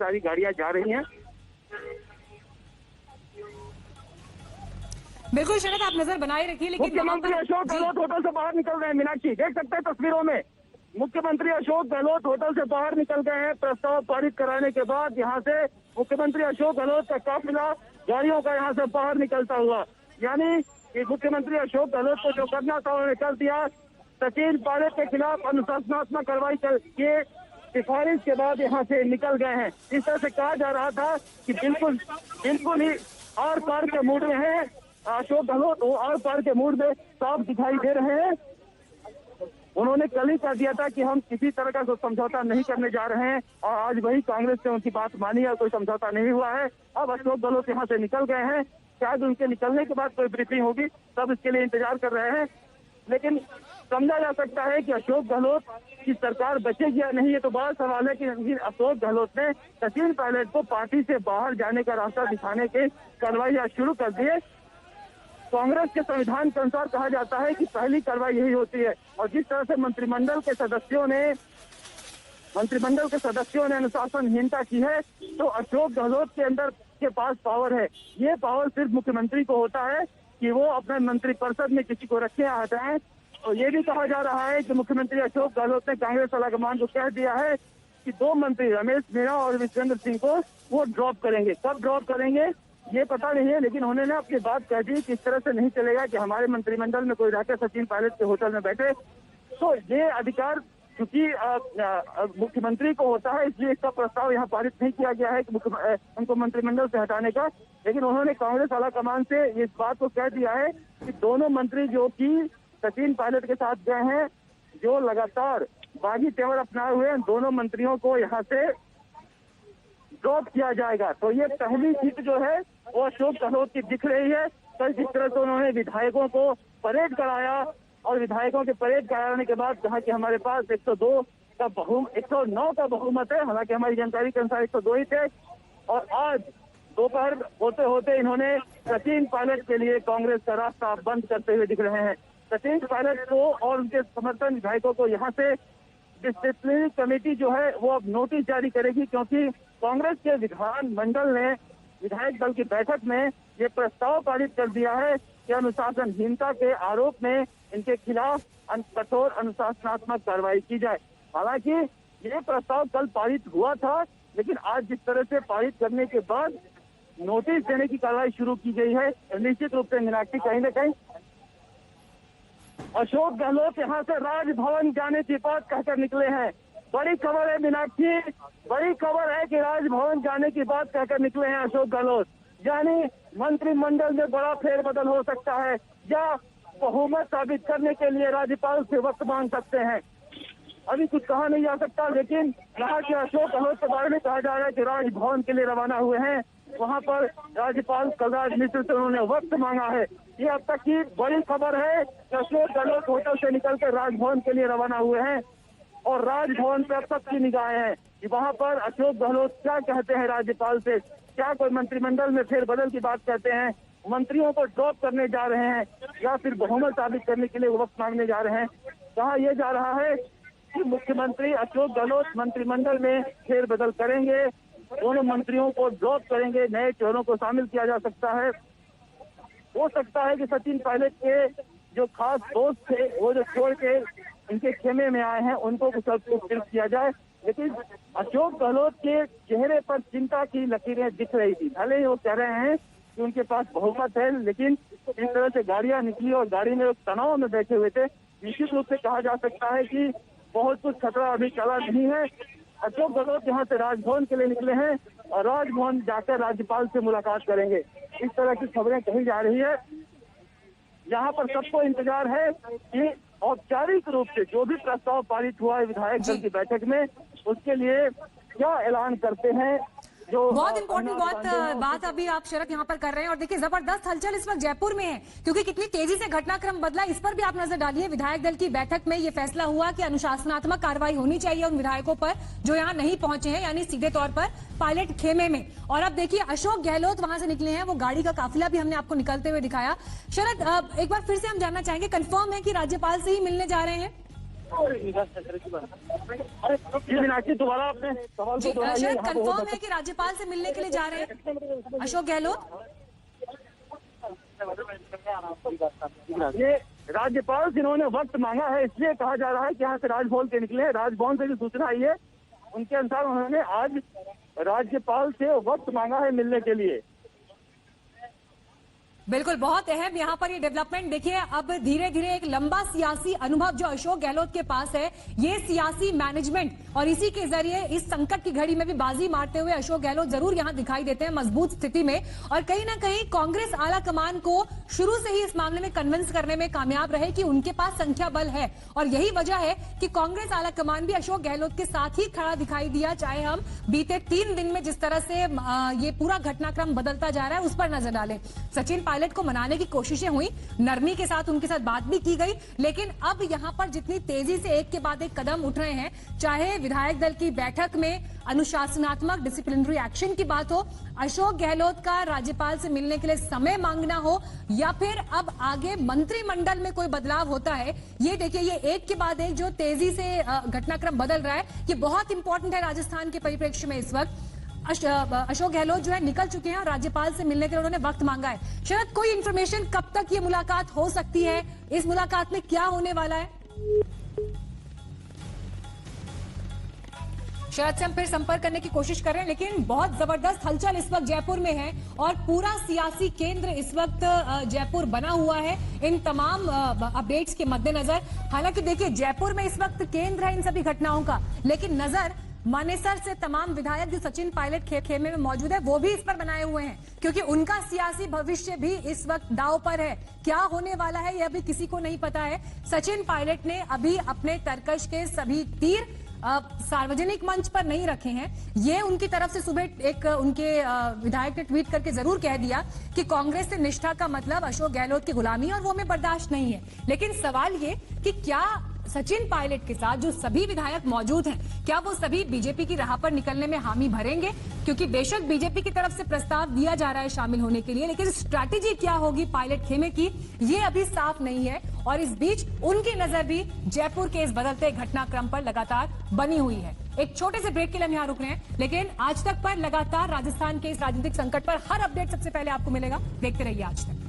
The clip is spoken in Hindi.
सारी गाड़ियां जा रही हैं। बिल्कुल शरद, आप नजर बनाए रखिए। लेकिन मुख्यमंत्री अशोक गहलोत होटल से बाहर निकल रहे हैं। मीनाक्षी देख सकते हैं तस्वीरों में, मुख्यमंत्री अशोक गहलोत होटल से बाहर निकल गए हैं। प्रस्ताव पारित कराने के बाद यहाँ से मुख्यमंत्री अशोक गहलोत का काफिला गाड़ियों का यहाँ से बाहर निकलता हुआ, यानी कि मुख्यमंत्री अशोक गहलोत को जो करना था उन्होंने कर दिया। सचिन पायलट के खिलाफ अनुशासनात्मक कार्रवाई के सिफारिश के बाद यहाँ से निकल गए हैं। इस तरह से कहा जा रहा था कि बिल्कुल ही आर पार के मूड में है अशोक गहलोत, वो आर पार के मूड में साफ दिखाई दे रहे हैं। उन्होंने कल ही कह दिया था कि हम किसी तरह का कोई समझौता नहीं करने जा रहे हैं, और आज वही कांग्रेस ने उनकी बात मानी है, कोई समझौता नहीं हुआ है। अब अशोक गहलोत यहाँ से निकल गए हैं। शायद उनके निकलने के बाद कोई ब्रीफिंग होगी, सब इसके लिए इंतजार कर रहे हैं। लेकिन समझा जा सकता है कि अशोक गहलोत की सरकार बचेगी या नहीं, ये तो बड़ा सवाल है कि अशोक गहलोत ने सचिन पायलट को पार्टी से बाहर जाने का रास्ता दिखाने के कार्रवाई शुरू कर दिए। कांग्रेस के संविधान के अनुसार कहा जाता है कि पहली कार्रवाई यही होती है, और जिस तरह से मंत्रिमंडल के सदस्यों ने अनुशासनहीनता की है, तो अशोक गहलोत के अंदर के पास पावर है। ये पावर सिर्फ मुख्यमंत्री को होता है कि वो अपने मंत्रिपरिषद में किसी को रखें या हटाएं। और ये भी कहा जा रहा है कि मुख्यमंत्री अशोक गहलोत ने कांग्रेस आलाकमान को कह दिया है कि 2 मंत्री रमेश मीणा और विश्वेंद्र सिंह को वो ड्रॉप करेंगे। कब ड्रॉप करेंगे ये पता नहीं है, लेकिन उन्होंने अपनी बात कह दी कि इस तरह से नहीं चलेगा कि हमारे मंत्रिमंडल में कोई रहकर सचिन पायलट के होटल में बैठे। तो ये अधिकार क्योंकि मुख्यमंत्री को होता है, इसलिए इसका प्रस्ताव यहाँ पारित नहीं किया गया है कि उनको मंत्रिमंडल से हटाने का। लेकिन उन्होंने कांग्रेस आलाकमान से इस बात को कह दिया है कि दोनों मंत्री जो कि सचिन पायलट के साथ गए हैं, जो लगातार बागी तेवर अपनाए हुए हैं, दोनों मंत्रियों को यहाँ से ड्रॉप किया जाएगा। तो ये पहली जीत जो है वो अशोक गहलोत की दिख रही है। कल जिस तरह से उन्होंने विधायकों को परेड कराया, और विधायकों के परेड कराने के बाद कहा कि हमारे पास 109 का बहुमत है, हालांकि हमारी जानकारी के अनुसार 102 ही थे। और आज दोपहर होते होते इन्होंने सचिन पायलट के लिए कांग्रेस का रास्ता बंद करते हुए दिख रहे हैं। सचिन पायलट को और उनके समर्थन विधायकों को यहाँ से डिसिप्लिनरी कमेटी जो है वो अब नोटिस जारी करेगी, क्योंकि कांग्रेस के विधानमंडल ने विधायक दल की बैठक में ये प्रस्ताव पारित कर दिया है कि अनुशासनहीनता के आरोप में इनके खिलाफ कठोर अनुशासनात्मक कार्रवाई की जाए। हालांकि ये प्रस्ताव कल पारित हुआ था, लेकिन आज जिस तरह से पारित करने के बाद नोटिस देने की कार्रवाई शुरू की गई है, निश्चित रूप से मीनाक्षी कहीं न कहीं अशोक गहलोत यहाँ से राजभवन जाने की बात कहकर निकले हैं। बड़ी खबर है मीनाक्षी, बड़ी खबर है कि राजभवन जाने की बात कहकर निकले हैं अशोक गहलोत। यानी मंत्रिमंडल में बड़ा फेरबदल हो सकता है, या बहुमत साबित करने के लिए राज्यपाल से वक्त मांग सकते हैं। अभी कुछ कहा नहीं जा सकता, लेकिन यहाँ के अशोक गहलोत के बारे में कहा जा रहा है कि राजभवन के लिए रवाना हुए हैं। वहाँ पर राज्यपाल कलराज मिश्र से उन्होंने वक्त मांगा है। ये अब तक की बड़ी खबर है कि अशोक गहलोत होटल से निकलकर राजभवन के लिए रवाना हुए हैं, और राजभवन पर अब तक की निगाहें हैं कि वहाँ पर अशोक गहलोत क्या कहते हैं राज्यपाल से, क्या कोई मंत्रिमंडल में फेरबदल की बात कहते हैं, मंत्रियों को ड्रॉप करने जा रहे हैं, या फिर बहुमत साबित करने के लिए वक्त मांगने जा रहे हैं। कहा यह जा रहा है कि मुख्यमंत्री अशोक गहलोत मंत्रिमंडल में फेरबदल करेंगे, दोनों मंत्रियों को ड्रॉप करेंगे, नए चेहरों को शामिल किया जा सकता है। हो सकता है कि सचिन पायलट के जो खास दोस्त थे वो जो छोड़ के इनके खेमे में आए हैं, उनको कुछ किया जाए। लेकिन अशोक गहलोत के चेहरे पर चिंता की लकीरें दिख रही थी। भले ही वो कह रहे हैं कि उनके पास बहुमत है, लेकिन इस तरह से गाड़ियां निकली और गाड़ी में तनाव में बैठे हुए थे, निश्चित रूप से कहा जा सकता है कि बहुत कुछ खतरा अभी टला नहीं है। अशोक गहलोत यहाँ से राजभवन के लिए निकले हैं, और राजभवन जाकर राज्यपाल से मुलाकात करेंगे, इस तरह की खबरें कही जा रही है। यहाँ पर सबको इंतजार है कि औपचारिक रूप से जो भी प्रस्ताव पारित हुआ है विधायक दल की बैठक में, उसके लिए क्या ऐलान करते हैं। जो बहुत इंपॉर्टेंट बात अभी आप शरद यहाँ पर कर रहे हैं। और देखिए जबरदस्त हलचल इस वक्त जयपुर में है, क्योंकि कितनी तेजी से घटनाक्रम बदला, इस पर भी आप नजर डालिए। विधायक दल की बैठक में ये फैसला हुआ कि अनुशासनात्मक कार्रवाई होनी चाहिए उन विधायकों पर जो यहाँ नहीं पहुंचे हैं, यानी सीधे तौर पर पायलट खेमे में। और अब देखिए अशोक गहलोत वहां से निकले हैं, वो गाड़ी का काफिला भी हमने आपको निकलते हुए दिखाया। शरद एक बार फिर से हम जानना चाहेंगे, कंफर्म है कि राज्यपाल से ही मिलने जा रहे हैं? जी मीनाक्षी, दोबारा आपने सवाल जी को दोहराइए। शरद, यहाँ कंफर्म है कि राज्यपाल से मिलने के लिए जा रहे हैं अशोक गहलोत? ये राज्यपाल जिन्होंने वक्त मांगा है, इसलिए कहा जा रहा है कि यहाँ से राजभवन के निकले। राजभवन से जो सूचना आई है उनके अनुसार उन्होंने आज राज्यपाल से वक्त मांगा है मिलने के लिए। बिल्कुल, बहुत अहम यहाँ पर ये डेवलपमेंट देखिए। अब धीरे धीरे एक लंबा सियासी अनुभव जो अशोक गहलोत के पास है, ये सियासी मैनेजमेंट, और इसी के जरिए इस संकट की घड़ी में भी बाजी मारते हुए अशोक गहलोत जरूर यहाँ दिखाई देते हैं मजबूत स्थिति में। और कहीं ना कहीं कांग्रेस आला कमान को शुरू से ही इस मामले में कन्विंस करने में कामयाब रहे कि उनके पास संख्या बल है, और यही वजह है कि कांग्रेस आला कमान भी अशोक गहलोत के साथ ही खड़ा दिखाई दिया। चाहे हम बीते 3 दिन में जिस तरह से ये पूरा घटनाक्रम बदलता जा रहा है उस पर नजर डालें। सचिन पायलट को मनाने की कोशिशें हुई, नरमी के साथ उनके साथ बात भी की गई, लेकिन अब यहां पर जितनी तेजी से एक के बाद एक कदम उठ रहे हैं, चाहे विधायक दल की बैठक में अनुशासनात्मक डिसिप्लिनरी एक्शन की बात हो, अशोक गहलोत का राज्यपाल से मिलने के लिए समय मांगना हो, या फिर अब आगे मंत्रिमंडल में कोई बदलाव होता है, ये देखिए ये एक के बाद एक जो तेजी से घटनाक्रम बदल रहा है, ये बहुत इंपॉर्टेंट है राजस्थान के परिप्रेक्ष्य में। इस वक्त अशोक गहलोत जो है निकल चुके हैं और राज्यपाल से मिलने के लिए उन्होंने वक्त मांगा है। शरद, कोई इंफॉर्मेशन कब तक ये मुलाकात हो सकती है? इस मुलाकात में क्या होने वाला है? शरद से हम फिर संपर्क करने की कोशिश कर रहे हैं, लेकिन बहुत जबरदस्त हलचल इस वक्त जयपुर में है और पूरा सियासी केंद्र इस वक्त जयपुर बना हुआ है इन तमाम अपडेट्स के मद्देनजर। हालांकि देखिए जयपुर में इस वक्त केंद्र है इन सभी घटनाओं का, लेकिन नजर मानेसर से तमाम विधायक जो सचिन पायलट खेमे में मौजूद है वो भी इस पर बनाए हुए हैं, क्योंकि उनका सियासी भविष्य भी इस वक्त दांव पर है। क्या होने वाला है यह अभी किसी को नहीं पता है। सचिन पायलट ने अभी अपने तरकश के सभी तीर सार्वजनिक मंच पर नहीं रखे हैं। ये उनकी तरफ से सुबह एक उनके विधायक ने ट्वीट करके जरूर कह दिया कि कांग्रेस से निष्ठा का मतलब अशोक गहलोत की गुलामी और वो हमें बर्दाश्त नहीं है। लेकिन सवाल ये कि क्या सचिन पायलट के साथ जो सभी विधायक मौजूद हैं, क्या वो सभी बीजेपी की राह पर निकलने में हामी भरेंगे? क्योंकि बेशक बीजेपी की तरफ से प्रस्ताव दिया जा रहा है शामिल होने के लिए, लेकिन स्ट्रैटेजी क्या होगी पायलट खेमे की, ये अभी साफ नहीं है। और इस बीच उनकी नजर भी जयपुर के इस बदलते घटनाक्रम पर लगातार बनी हुई है। एक छोटे से ब्रेक के लिए हम यहाँ रुक रहे हैं, लेकिन आज तक पर लगातार राजस्थान के इस राजनीतिक संकट पर हर अपडेट सबसे पहले आपको मिलेगा। देखते रहिए आज तक।